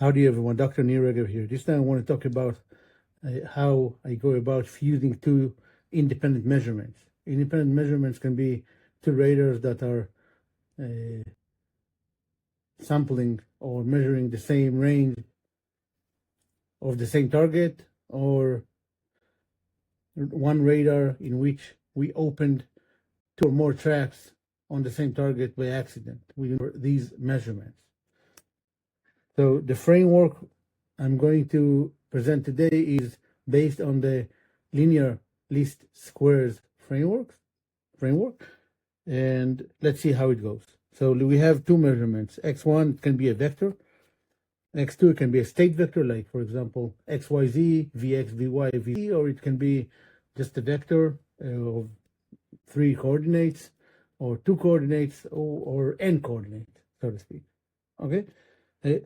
Howdy everyone, Dr. Niregev here. This time I want to talk about how I go about fusing two independent measurements. Independent measurements can be two radars that are sampling or measuring the same range of the same target, or one radar in which we opened two or more tracks on the same target by accident with these measurements. So the framework I'm going to present today is based on the linear least squares framework. And let's see how it goes. So we have two measurements. X1 can be a vector. X2 can be a state vector, like for example, XYZ, VX, VY, VZ, or it can be just a vector of 3 coordinates or 2 coordinates or n coordinates, so to speak. Okay.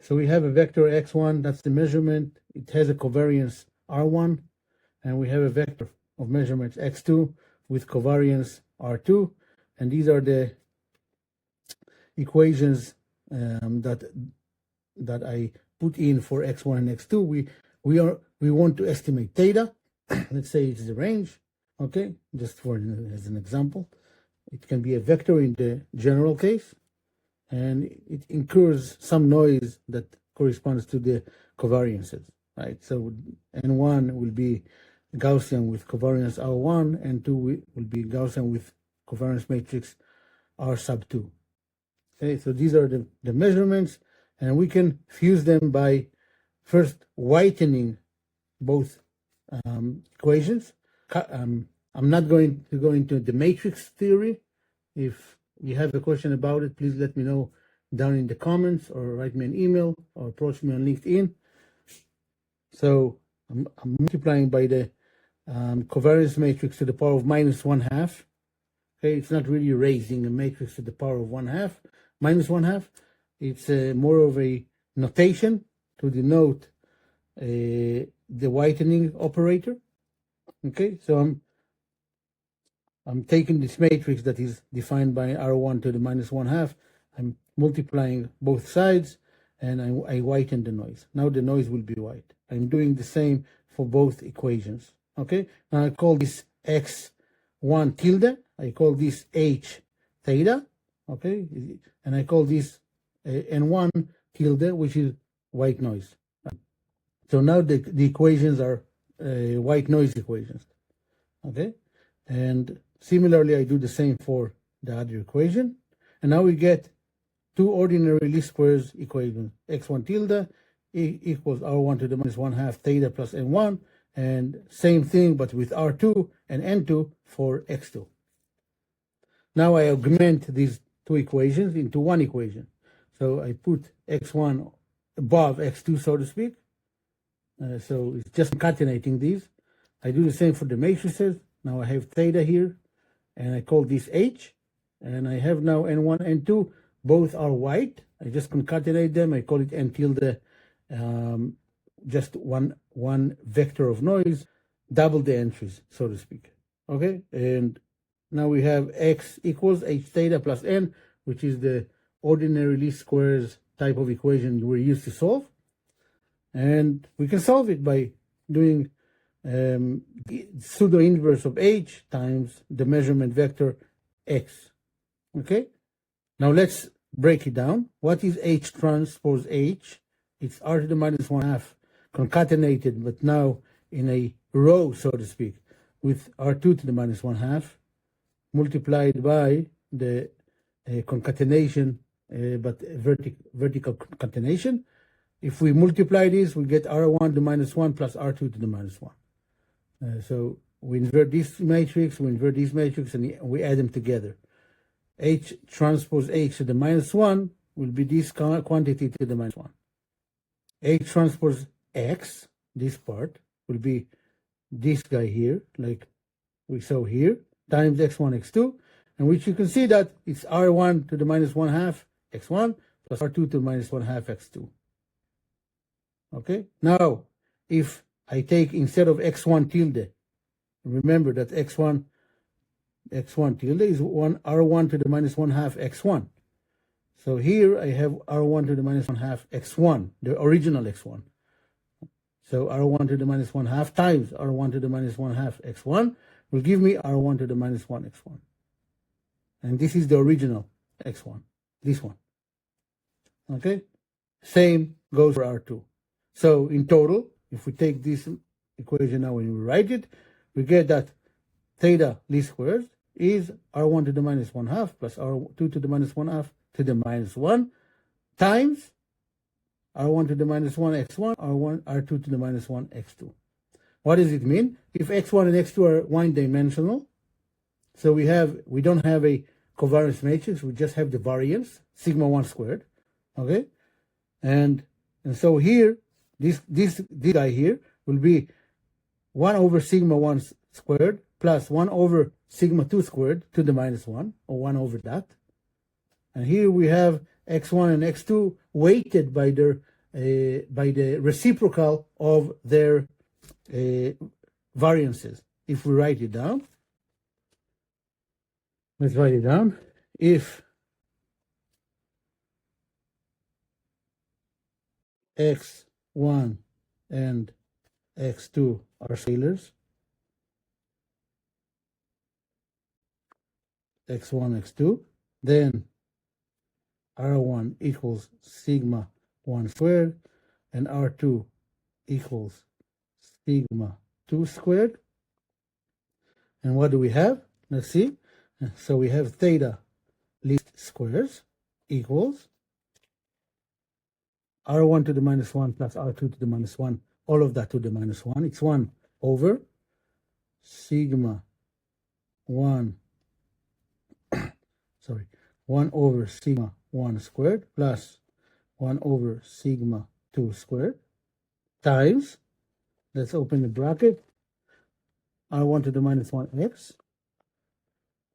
So we have a vector x1, that's the measurement. It has a covariance r1, and we have a vector of measurements x2 with covariance r2, and these are the equations that I put in for x1 and x2. We want to estimate theta. Let's say it's the range. Okay, just as an example, it can be a vector in the general case, and it incurs some noise that corresponds to the covariances, right? So N1 will be Gaussian with covariance R1, and 2 will be Gaussian with covariance matrix R sub 2. Okay, so these are the measurements, and we can fuse them by first whitening both equations. I'm not going to go into the matrix theory. If you have a question about it, please let me know down in the comments, or write me an email, or approach me on LinkedIn. So I'm multiplying by the covariance matrix to the power of -1/2. Okay, it's not really raising a matrix to the power of -1/2. It's more of a notation to denote the whitening operator. Okay, so I'm taking this matrix that is defined by R1 to the -1/2. I'm multiplying both sides, and I whiten the noise. Now the noise will be white. I'm doing the same for both equations. Okay, now I call this x1 tilde. I call this h theta. Okay, and I call this n1 tilde, which is white noise. So now the equations are white noise equations. Okay, and similarly, I do the same for the other equation. And now we get two ordinary least squares equations. X1 tilde equals R1 to the -1/2 theta plus N1. And same thing, but with R2 and N2 for X2. Now I augment these two equations into one equation. So I put X1 above X2, so to speak. So it's just concatenating these. I do the same for the matrices. Now I have theta here, and I call this H, and I have now N1, N2, both are white. I just concatenate them. I call it N tilde, just one vector of noise, double the entries, so to speak. Okay, and now we have X equals H theta plus N, which is the ordinary least squares type of equation we're used to solve. And we can solve it by doing pseudo inverse of H times the measurement vector X. Okay, now let's break it down. What is H transpose H? It's R to the -1/2 concatenated, but now in a row, so to speak, with R2 to the -1/2 multiplied by the concatenation, but vertical concatenation. If we multiply this, we get R1 to the -1 plus R2 to the -1. So we invert this matrix, and we add them together. H transpose H to the -1 will be this quantity to the -1. H transpose X, this part, will be this guy here, like we saw here, times X1, X2, and which you can see that it's R1 to the -1/2 X1 plus R2 to the -1/2 X2. Okay, now if I take, instead of X1 tilde, remember that X1 tilde is R1 to the -1/2 X1. So here I have r1 to the minus 1/2 x1, the original x1. So r1 to the minus 1/2 times r1 to the minus 1/2 x1 will give me r1 to the minus 1 x1. And this is the original x1, this one. Okay? Same goes for r2. So in total, if we take this equation now and we write it, we get that theta least squares is r1 to the minus 1/2 plus r2 to the minus 1/2 to the minus 1 times r1 to the minus 1 x1, r2 to the minus 1 x2. What does it mean? If x1 and x2 are one-dimensional, so we don't have a covariance matrix, we just have the variance, sigma 1 squared, okay? And so here, this guy here will be 1 over sigma 1 squared plus 1 over sigma 2 squared to the minus 1, or 1 over that. And here we have x1 and x2 weighted by the reciprocal of their variances. If we write it down, let's write it down. If x1 and x2 are scalars, x1, x2, then r1 equals sigma 1 squared and r2 equals sigma 2 squared. And what do we have? Let's see. So we have theta least squares equals r1 to the minus 1 plus r2 to the minus 1, all of that to the minus 1. It's 1 over sigma 1, 1 over sigma 1 squared plus 1 over sigma 2 squared times, let's open the bracket, r1 to the minus 1x,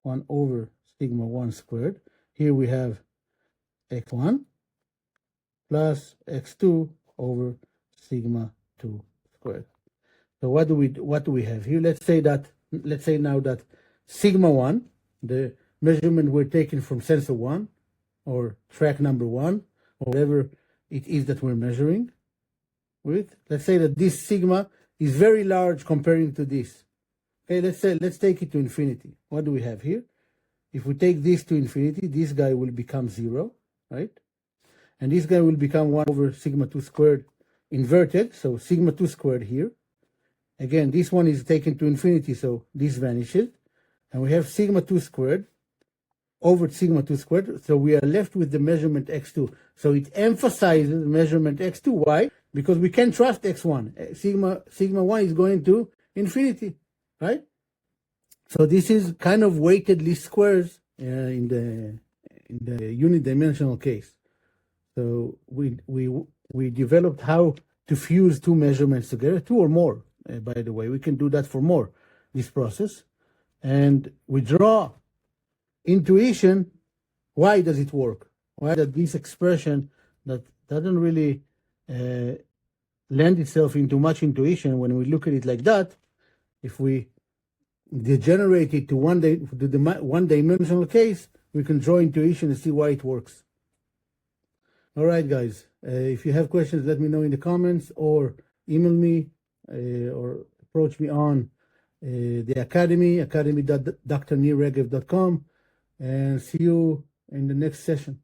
1 over sigma 1 squared. Here we have x1 plus x2 over sigma 2 squared. So what do we have here? Let's say now that sigma 1, the measurement we're taking from sensor 1 or track number 1 or whatever it is that we're measuring with, let's say that this sigma is very large comparing to this. Okay, let's take it to infinity. What do we have here? If we take this to infinity, this guy will become 0, right? And this guy will become 1 over sigma 2 squared inverted, so sigma 2 squared here. Again, this one is taken to infinity, so this vanishes. And we have sigma 2 squared over sigma 2 squared, so we are left with the measurement x2. So it emphasizes measurement x2. Why? Because we can't trust x1. Sigma 1 is going to infinity, right? So this is kind of weighted least squares in the unidimensional case. So we developed how to fuse two measurements together, two or more, by the way. We can do that for more, this process. And we draw intuition. Why does it work? Why does this expression that doesn't really lend itself into much intuition, when we look at it like that, if we degenerate it to the one-dimensional case, we can draw intuition and see why it works. All right, guys. If you have questions, let me know in the comments or email me or approach me on the academy.drnirregev.com, and see you in the next session.